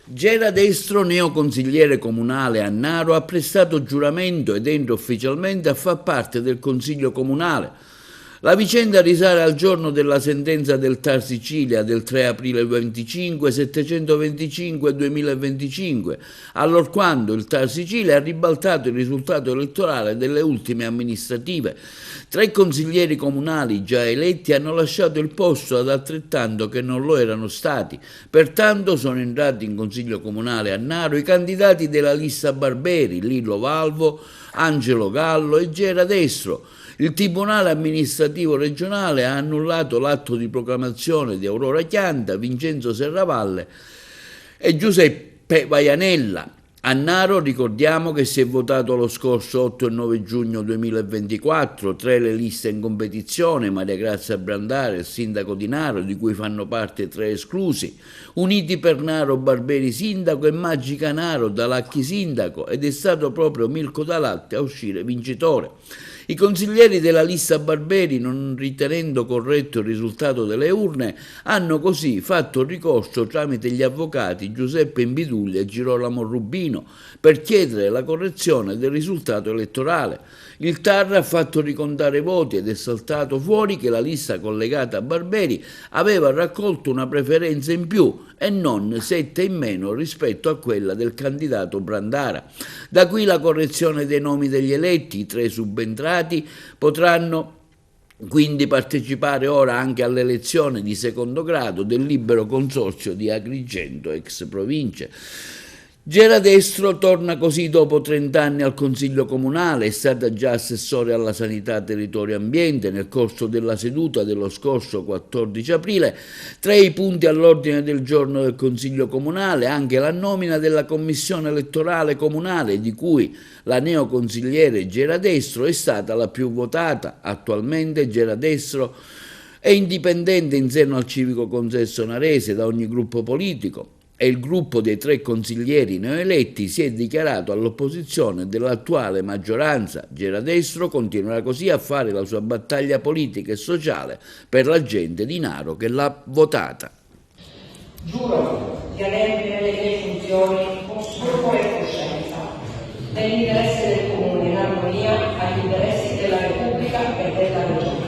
Gera Destro, neoconsigliere comunale a Naro, ha prestato giuramento ed entra ufficialmente a far parte del Consiglio Comunale. La vicenda risale al giorno della sentenza del TAR Sicilia del 3 aprile 25, 725-2025, allorquando il TAR Sicilia ha ribaltato il risultato elettorale delle ultime amministrative. 3 consiglieri comunali già eletti hanno lasciato il posto ad altrettanto che non lo erano stati. Pertanto sono entrati in Consiglio Comunale a Naro i candidati della lista Barberi, Lillo Valvo, Angelo Gallo e Gera Destro. Il Tribunale amministrativo regionale ha annullato l'atto di proclamazione di Aurora Chianda, Vincenzo Serravalle e Giuseppe Vaianella. A Naro ricordiamo che si è votato lo scorso 8 e 9 giugno 2024, 3 le liste in competizione: Maria Grazia Brandare, il sindaco di Naro, di cui fanno parte 3 esclusi, Uniti per Naro Barberi sindaco e Magica Naro Dalacchi sindaco, ed è stato proprio Milko Dalatte a uscire vincitore. I consiglieri della lista Barberi, non ritenendo corretto il risultato delle urne, hanno così fatto ricorso tramite gli avvocati Giuseppe Imbiduglia e Girolamo Rubino per chiedere la correzione del risultato elettorale. Il TAR ha fatto ricontare voti ed è saltato fuori che la lista collegata a Barberi aveva raccolto una preferenza in più e non 7 in meno rispetto a quella del candidato Brandara. Da qui la correzione dei nomi degli eletti. I 3 subentrati potranno quindi partecipare ora anche all'elezione di secondo grado del libero consorzio di Agrigento ex province. Gera Destro torna così dopo 30 anni al Consiglio Comunale, è stata già assessore alla Sanità, Territorio e Ambiente nel corso della seduta dello scorso 14 aprile. Tra i punti all'ordine del giorno del Consiglio Comunale anche la nomina della Commissione elettorale comunale, di cui la neoconsigliere Gera Destro è stata la più votata. Attualmente Gera Destro è indipendente in seno al civico consesso narese da ogni gruppo politico, e il gruppo dei 3 consiglieri neoeletti si è dichiarato all'opposizione dell'attuale maggioranza. Gera Destro continuerà così a fare la sua battaglia politica e sociale per la gente di Naro che l'ha votata. Giuro di adempiere le mie funzioni con scrupolo e coscienza, nell'interesse del Comune in armonia agli interessi della Repubblica e della Regione.